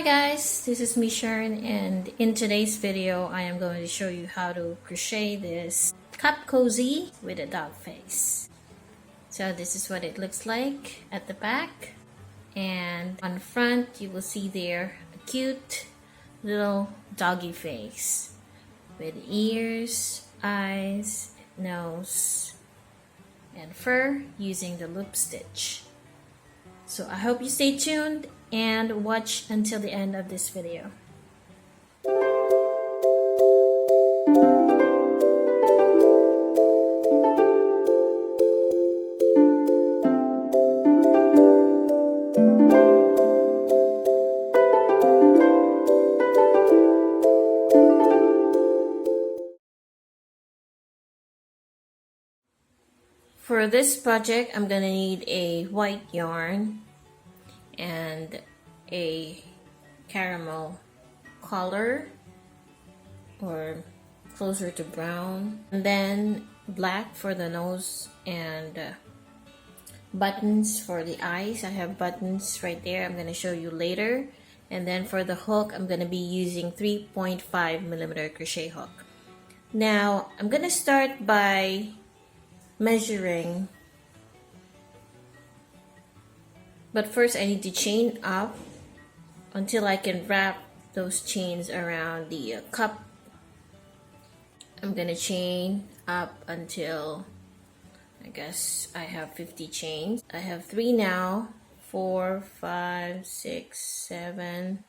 Hi guys, this is me Sharon, and in today's video I am going to show you how to crochet this cup cozy with a dog face. So this is what it looks like at the back, and on front you will see there a cute little doggy face with ears, eyes, nose, and fur using the loop stitch. So I hope you stay tuned and watch until the end of this video. For this project, I'm gonna need a white yarn and a caramel color or closer to brown, and then black for the nose and buttons for the eyes. I have buttons right there, I'm gonna show you later. And then for the hook, I'm gonna be using 3.5mm crochet hook. Now I'm gonna start by measuring, but first I need to chain up until I can wrap those chains around the cup. I'm gonna chain up until I guess I have 50 chains. I have 3 now, 4, 5, 6, 7.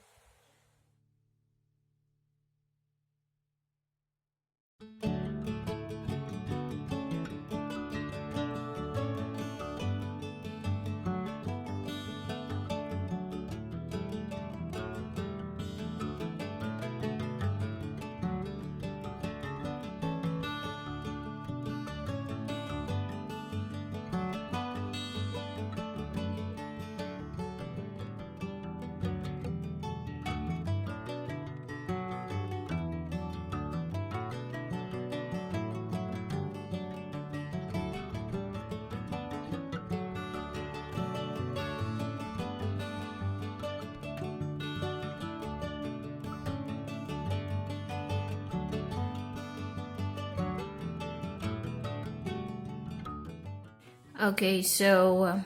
Okay, so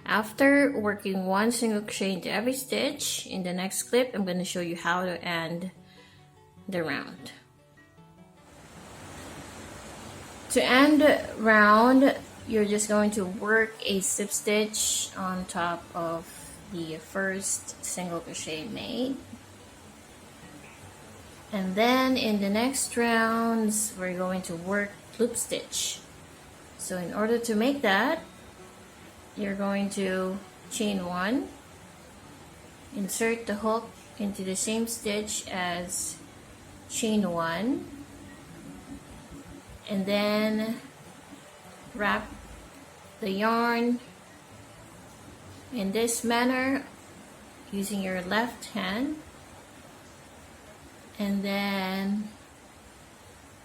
after working one single crochet into every stitch, in the next clip I'm going to show you how to end the round. To end round, you're just going to work a slip stitch on top of the first single crochet made, and then in the next rounds we're going to work loop stitch. So in order to make that, you're going to chain 1, insert the hook into the same stitch as chain 1, and then wrap the yarn in this manner using your left hand, and then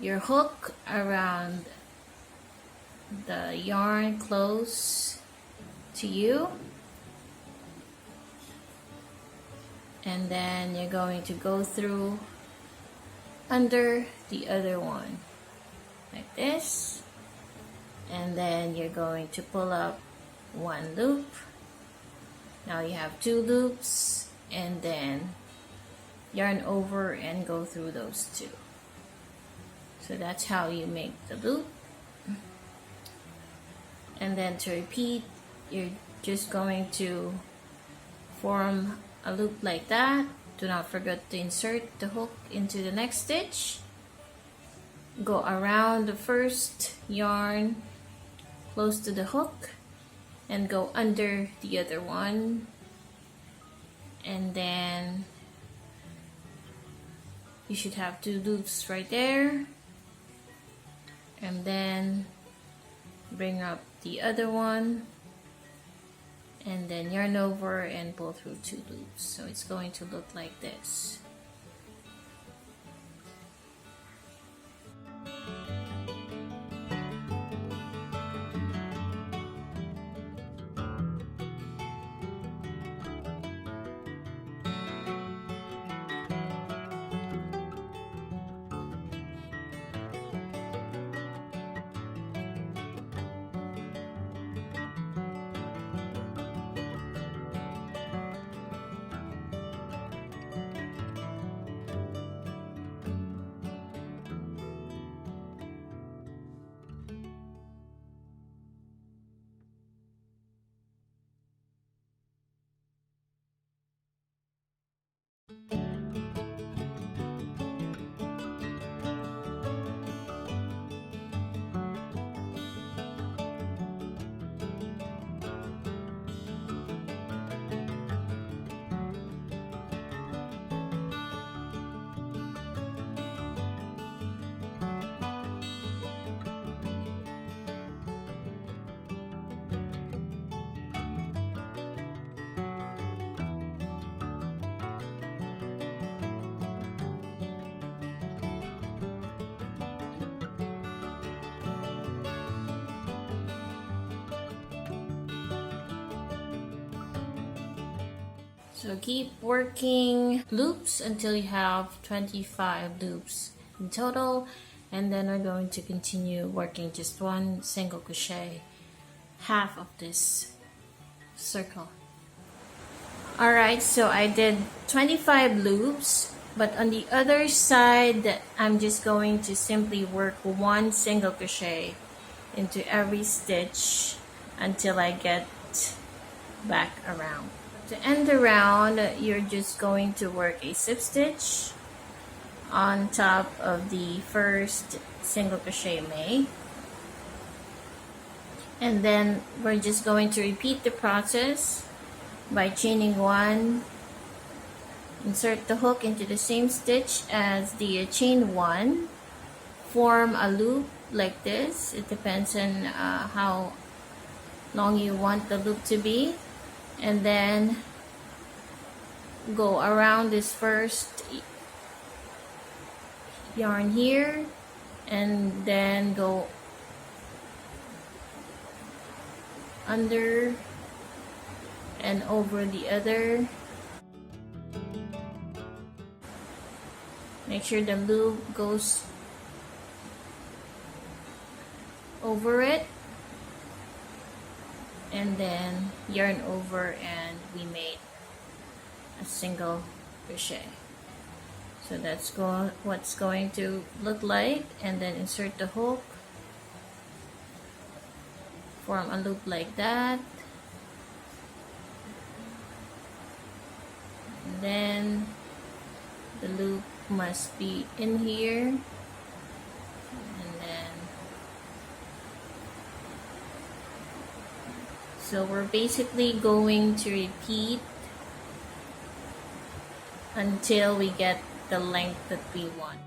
your hook around the yarn close to you, and then you're going to go through under the other one like this, and then you're going to pull up 1 loop. Now you have 2 loops, and then yarn over and go through those 2. So that's how you make the loop. And then to repeat, you're just going to form a loop like that. Do not forget to insert the hook into the next stitch. Go around the first yarn close to the hook and go under the other one, and then you should have 2 loops right there, and then bring up the other one, and then yarn over and pull through 2 loops. So it's going to look like this. So keep working loops until you have 25 loops in total, and then we're going to continue working just one single crochet half of this circle. Alright, so I did 25 loops, but on the other side I'm just going to simply work one single crochet into every stitch until I get back around. To end the round, you're just going to work a slip stitch on top of the first single crochet made, and then we're just going to repeat the process by chaining one, insert the hook into the same stitch as the chain one, form a loop like this. It depends on how long you want the loop to be, and then go around this first yarn here, and then go under and over the other. Make sure the loop goes over it, and then yarn over, and we made a single crochet. So that's what's going to look like, and then insert the hook, form a loop like that, and then the loop must be in here, and then so we're basically going to repeat until we get the length that we want.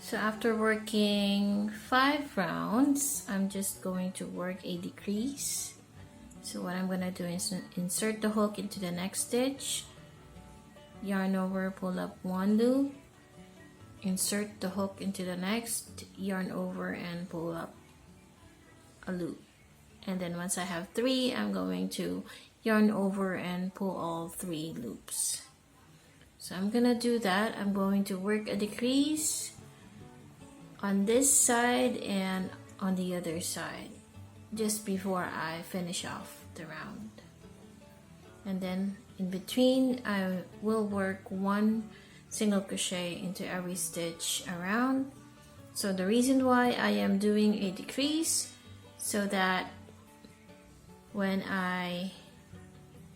So after working 5 rounds, I'm just going to work a decrease. So what I'm going to do is insert the hook into the next stitch, yarn over, pull up one loop, insert the hook into the next, yarn over and pull up a loop. And then once I have 3, I'm going to yarn over and pull all 3 loops. So I'm going to do that. I'm going to work a decrease on this side and on the other side just before I finish off the round, and then in between I will work one single crochet into every stitch around. So the reason why I am doing a decrease, so that when I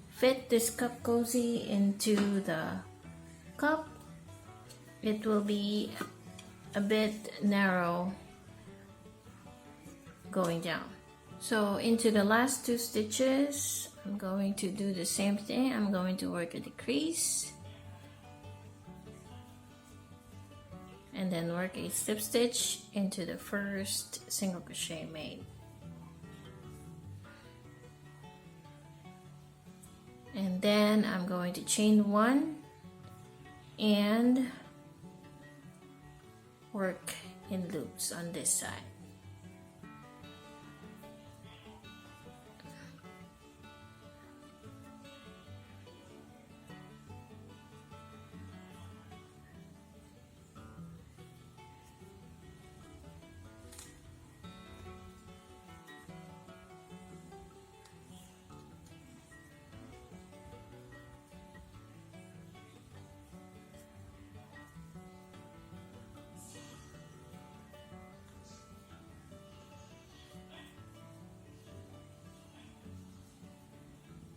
fit this cup cozy into the cup, it will be a bit narrow going down. So into the last 2 stitches, I'm going to do the same thing. I'm going to work a decrease and then work a slip stitch into the first single crochet made, and then I'm going to chain 1 and work in loops on this side.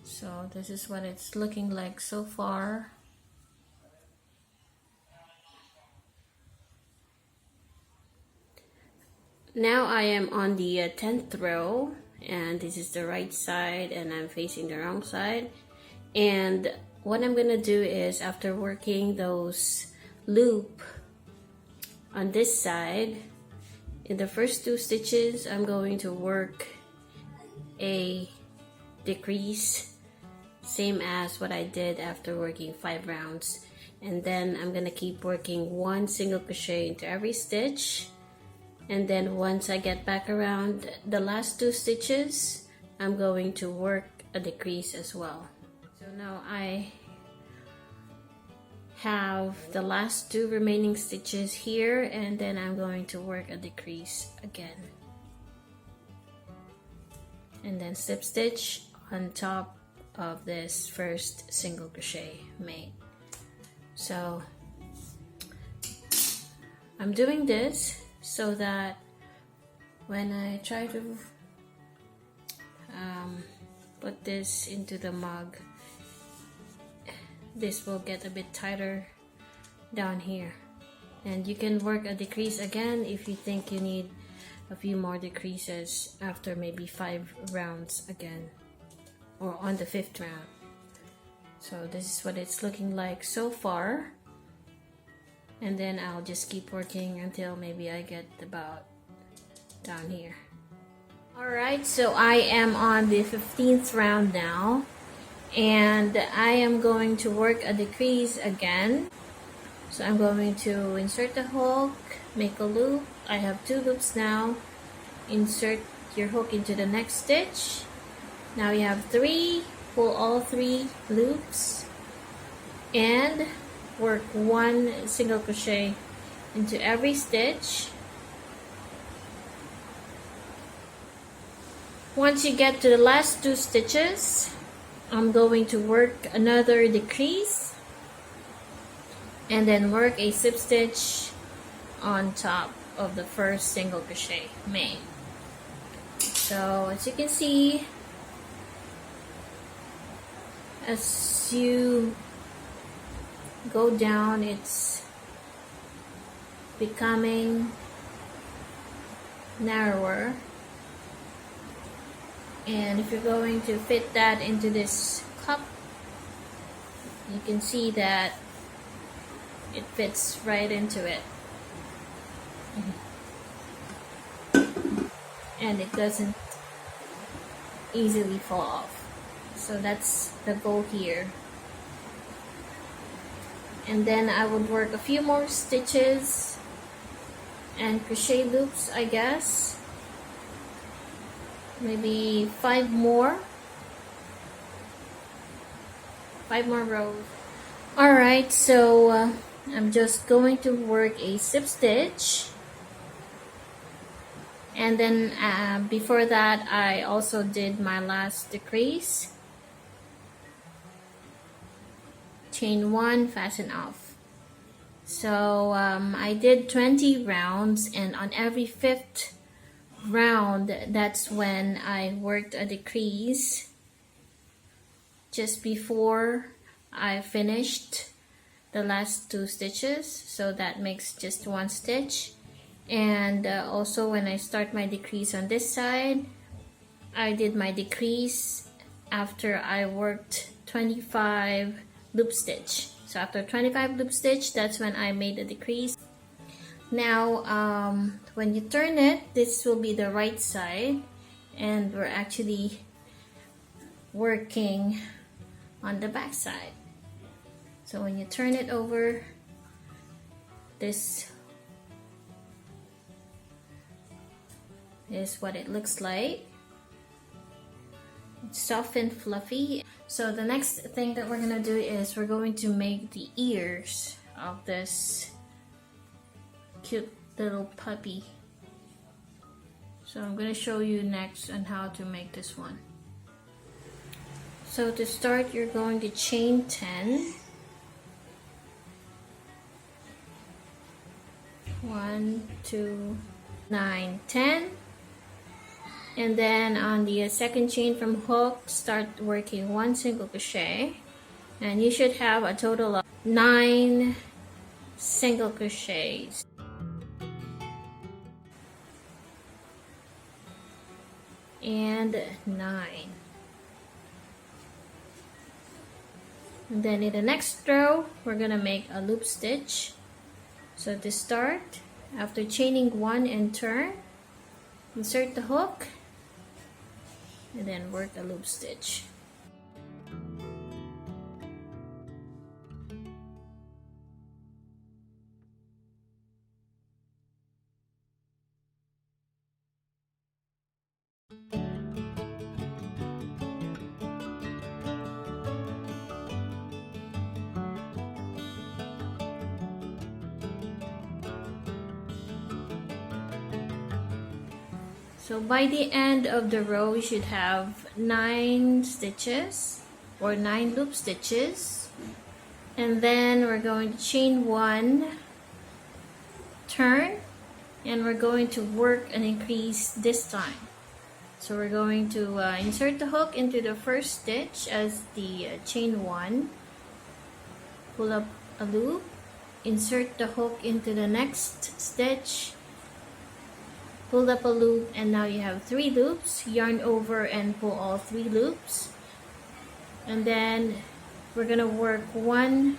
So this is what it's looking like so far. Now I am on the 10th row, and this is the right side and I'm facing the wrong side. And what I'm gonna do is, after working those loop on this side, In the first 2 stitches, I'm going to work a decrease, same as what I did after working 5 rounds. And then I'm gonna keep working 1 single crochet into every stitch. And then once I get back around the last 2 stitches, I'm going to work a decrease as well. So now I have the last 2 remaining stitches here, and then I'm going to work a decrease again. And then slip stitch on top of this first single crochet made. So I'm doing this so that when I try to put this into the mug, this will get a bit tighter down here. And you can work a decrease again if you think you need a few more decreases after maybe 5 rounds again, or on the 5th round. So this is what it's looking like so far, and then I'll just keep working until maybe I get about down here. Alright, so I am on the 15th round now, and I am going to work a decrease again. So I'm going to insert the hook, make a loop. I have 2 loops now. Insert your hook into the next stitch. Now you have 3. Pull all 3 loops and work 1 single crochet into every stitch. Once you get to the last 2 stitches, I'm going to work another decrease and then work a slip stitch on top of the first single crochet made. So as you can see, as you go down, it's becoming narrower, and if you're going to fit that into this cup, you can see that it fits right into it, and it doesn't easily fall off. So that's the goal here. And then I would work a few more stitches and crochet loops, I guess. Maybe 5 more. 5 more rows. Alright, so I'm just going to work a slip stitch. And then before that, I also did my last decrease. Chain 1, fasten off. So I did 20 rounds, and on every 5th round, that's when I worked a decrease just before I finished the last 2 stitches. So that makes just 1 stitch. And also when I start my decrease on this side, I did my decrease after I worked 25 loop stitch. So after 25 loop stitch, that's when I made a decrease. Now when you turn it, this will be the right side, and we're actually working on the back side. So when you turn it over, this is what it looks like. It's soft and fluffy. So the next thing that we're gonna do is we're going to make the ears of this cute little puppy. So I'm gonna show you next on how to make this one. So to start, you're going to chain 10. 1, 2, 9, 10. And then on the second chain from hook, start working 1 single crochet, and you should have a total of 9 single crochets. And 9. And then in the next row, we're gonna make a loop stitch. So to start, After chaining 1 and turn, insert the hook and then work a loop stitch. So by the end of the row, you should have 9 stitches or 9 loop stitches. And then we're going to chain 1, turn, and we're going to work an increase this time. So we're going to insert the hook into the first stitch as the chain 1, pull up a loop, insert the hook into the next stitch, pull up a loop, and now you have 3 loops. Yarn over and pull all 3 loops, and then we're gonna work 1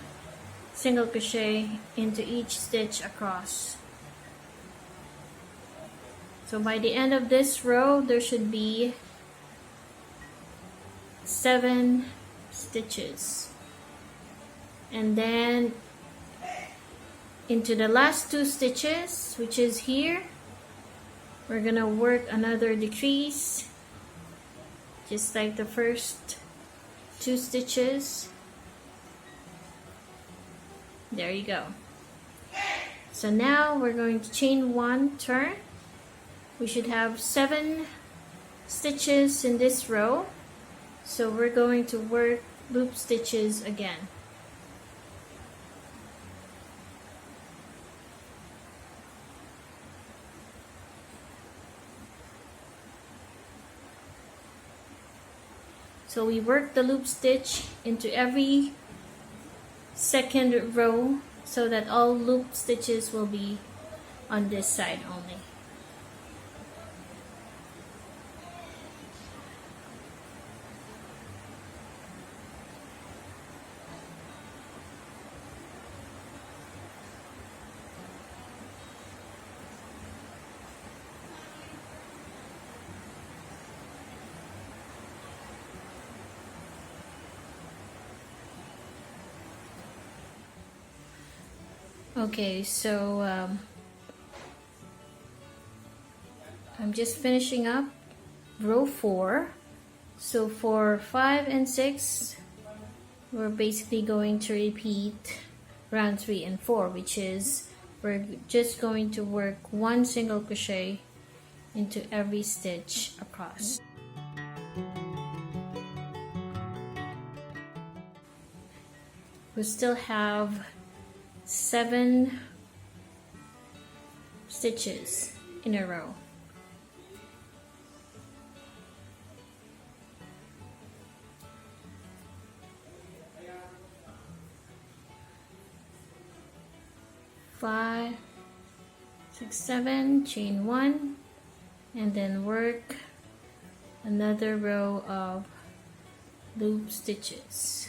single crochet into each stitch across. So by the end of this row, there should be 7 stitches, and then into the last 2 stitches, which is here, we're gonna work another decrease just like the first 2 stitches. There you go. So now we're going to chain 1, turn. We should have 7 stitches in this row, so we're going to work loop stitches again. So we work the loop stitch into every second row so that all loop stitches will be on this side only. Okay, so I'm just finishing up row 4. So for 5 and 6, we're basically going to repeat round 3 and 4, which is we're just going to work 1 single crochet into every stitch across. We still have 7 stitches in a row. Five, 6, 7, chain 1, and then work another row of loop stitches.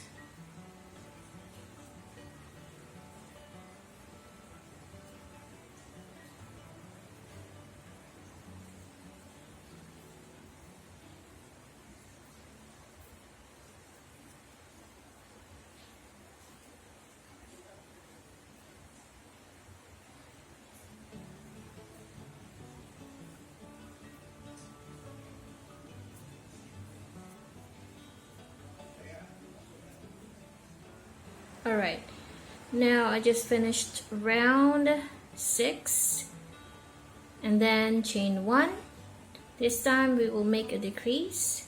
Alright, now I just finished round 6 and then chain 1. This time we will make a decrease,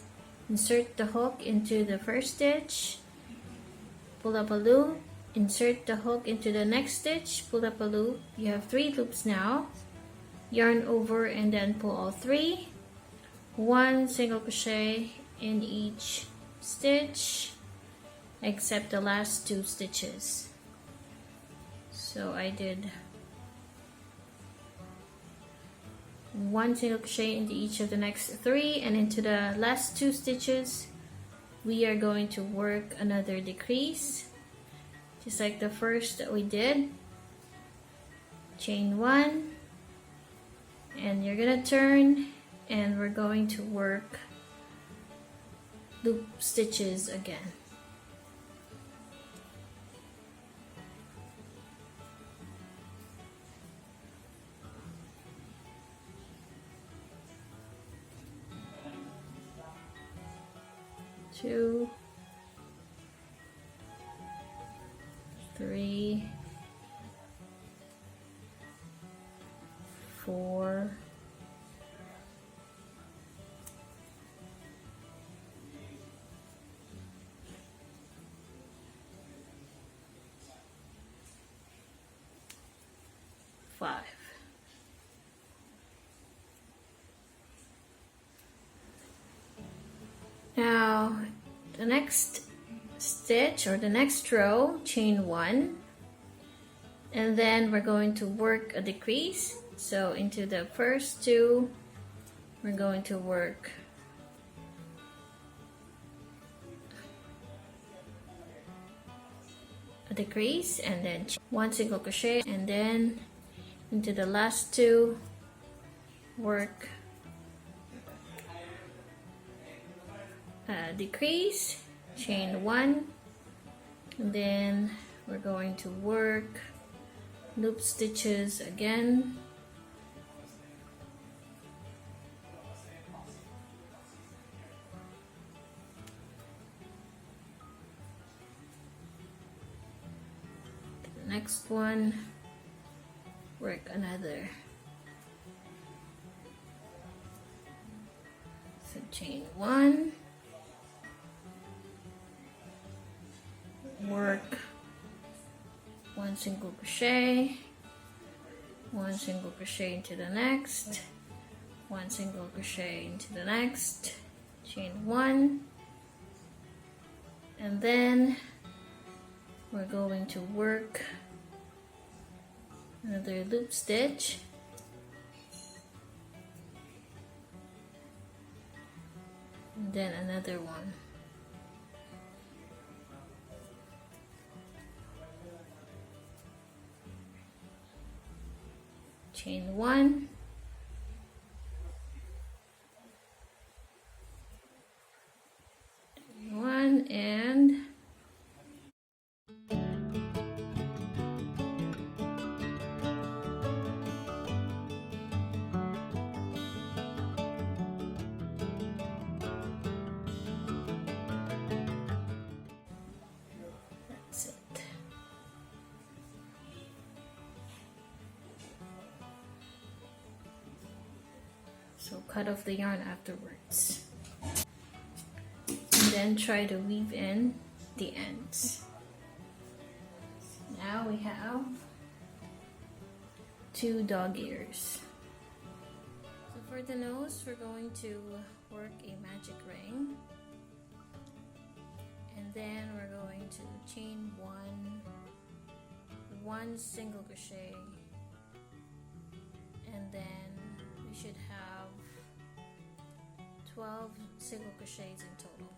insert the hook into the first stitch, pull up a loop, insert the hook into the next stitch, pull up a loop. You have 3 loops now. Yarn over and then pull all 3. 1 single crochet in each stitch except the last 2 stitches. So I did 1 single crochet into each of the next 3, and into the last 2 stitches we are going to work another decrease just like the first that we did. Chain 1, and you're gonna turn, and we're going to work loop stitches again. Two, three, four, five. Now the next stitch or the next row, chain one, and then we're going to work a decrease. So into the first two, we're going to work a decrease and then one single crochet, and then into the last two, work a decrease, chain one, and then we're going to work loop stitches again, the next one, work another, so chain one, work one single crochet, one single crochet into the next, one single crochet into the next, chain one, and then we're going to work another loop stitch, and then another one. Chain one, and that's it. So cut off the yarn afterwards, and then try to weave in the ends. Now we have two dog ears. So for the nose, we're going to work a magic ring, and then we're going to chain one single crochet, and then we should have 12 single crochets in total.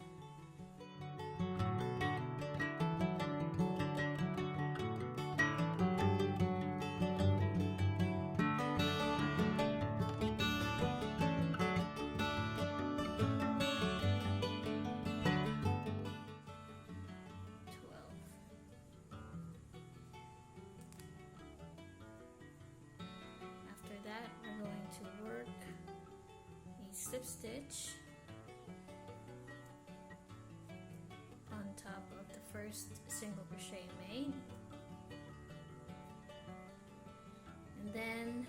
After that, we're going to work a slip stitch on top of the first single crochet made, and then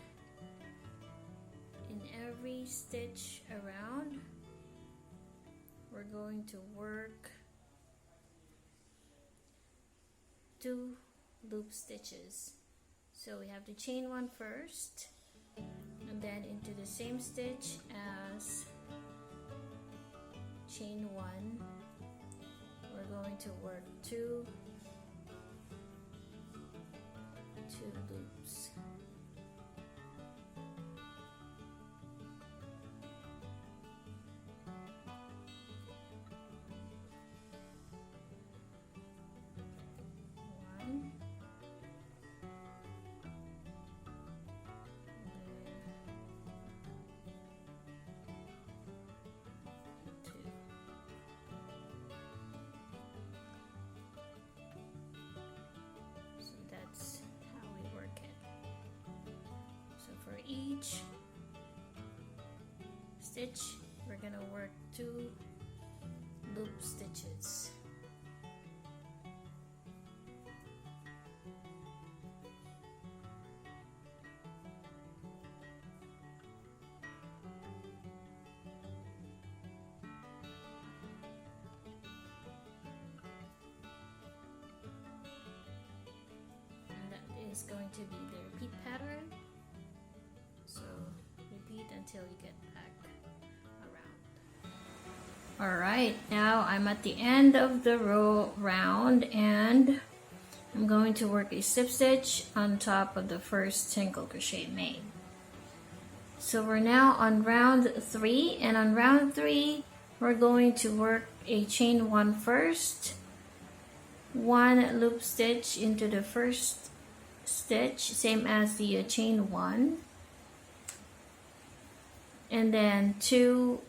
in every stitch around we're going to work 2 loop stitches. So we have to chain one first, and then into the same stitch as chain one, we're going to work two loops. One, each stitch we're gonna work 2 loop stitches. Is going to be the repeat pattern, so repeat until you get back around. Alright, now I'm at the end of the row round, and I'm going to work a slip stitch on top of the first single crochet made. So we're now on round 3, and on round 3 we're going to work a chain 1 first, 1 loop stitch into the first stitch, same as the chain 1, and then 2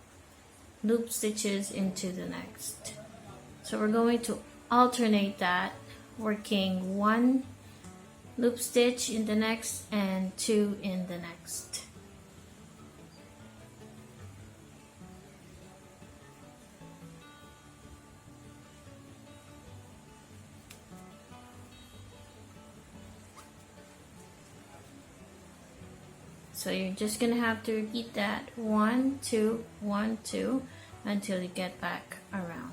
loop stitches into the next. So we're going to alternate that, working 1 loop stitch in the next and 2 in the next. So you're just gonna have to repeat that 1, 2, 1, 2 until you get back around.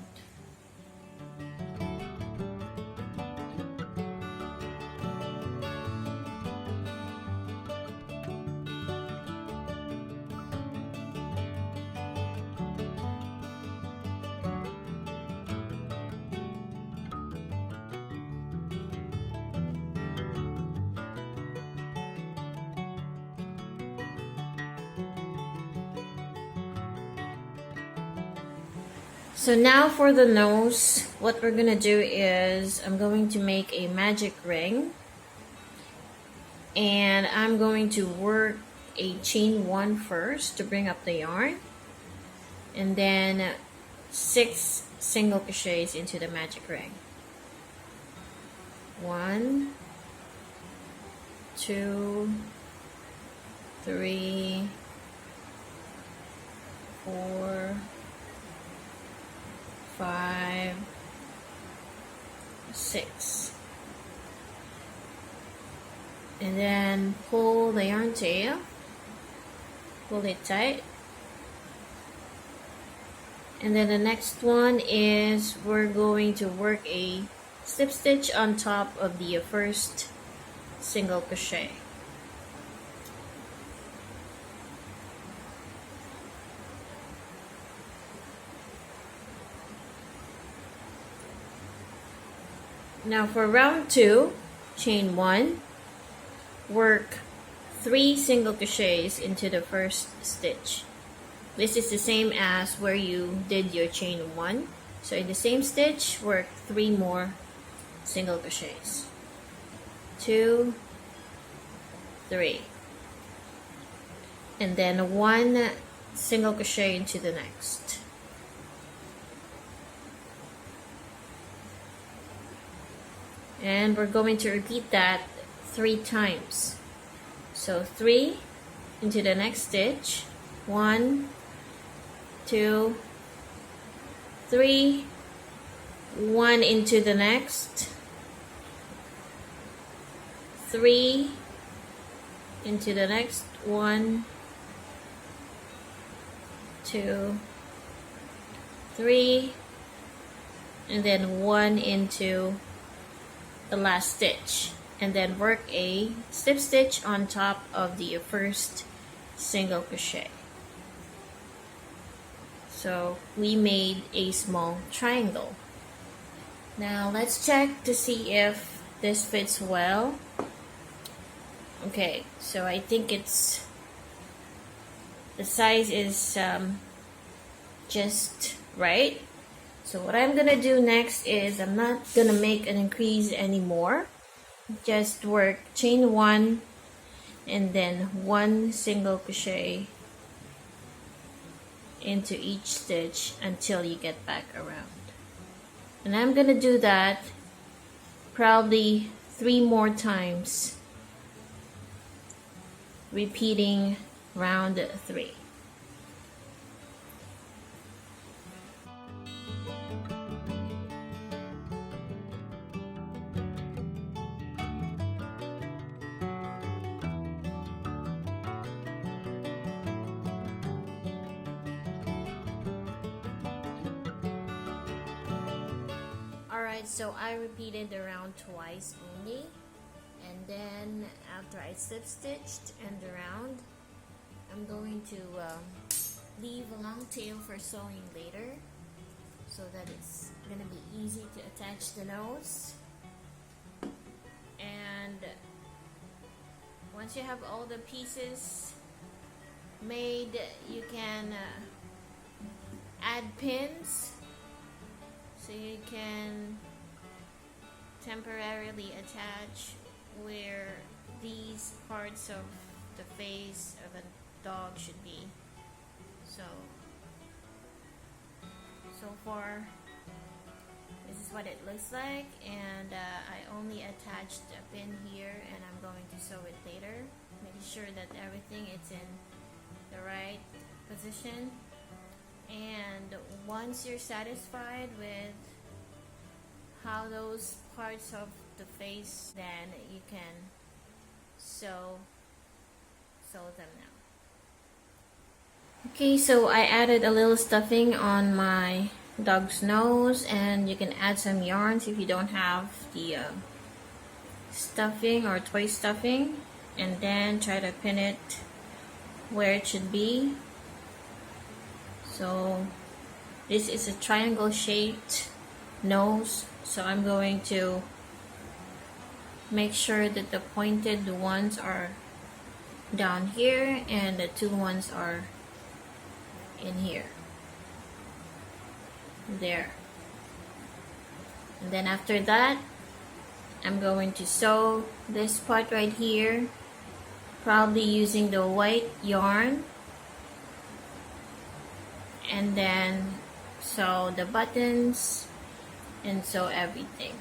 So now for the nose, what we're gonna do is I'm going to make a magic ring, and I'm going to work a chain 1 first to bring up the yarn, and then 6 single crochets into the magic ring. 1, 2, 3, 4, 5, 6, and then pull the yarn tail, pull it tight, and then the next one is we're going to work a slip stitch on top of the first single crochet. Now for round 2, chain 1, work 3 single crochets into the first stitch. This is the same as where you did your chain 1. So in the same stitch, work 3 more single crochets. 2, 3. And then 1 single crochet into the next. And we're going to repeat that 3 times. So 3 into the next stitch, 1, 2, 3, 1 into the next, 3 into the next, 1, 2, 3, and then 1 into the last stitch, and then work a slip stitch on top of the first single crochet. So we made a small triangle. Now let's check to see if this fits well. Okay, so I think it's the size is just right. So what I'm gonna do next is I'm not gonna make an increase anymore. Just work chain 1 and then 1 single crochet into each stitch until you get back around. And I'm gonna do that probably 3 more times, repeating round 3. Alright, so I repeated the round twice only, and then after I slip stitched and around, I'm going to leave a long tail for sewing later so that it's gonna be easy to attach the nose. And once you have all the pieces made, you can add pins so you can temporarily attach where these parts of the face of a dog should be. So far this is what it looks like, and I only attached a pin here, and I'm going to sew it later, making sure that everything is in the right position. And once you're satisfied with how those parts of the face, then you can sew them now. Okay, so I added a little stuffing on my dog's nose, and you can add some yarns if you don't have the stuffing or toy stuffing, and then try to pin it where it should be. So this is a triangle shaped nose, so I'm going to make sure that the pointed ones are down here and the two ones are in here. There. And then after that, I'm going to sew this part right here, probably using the white yarn, and then sew the buttons and sew everything.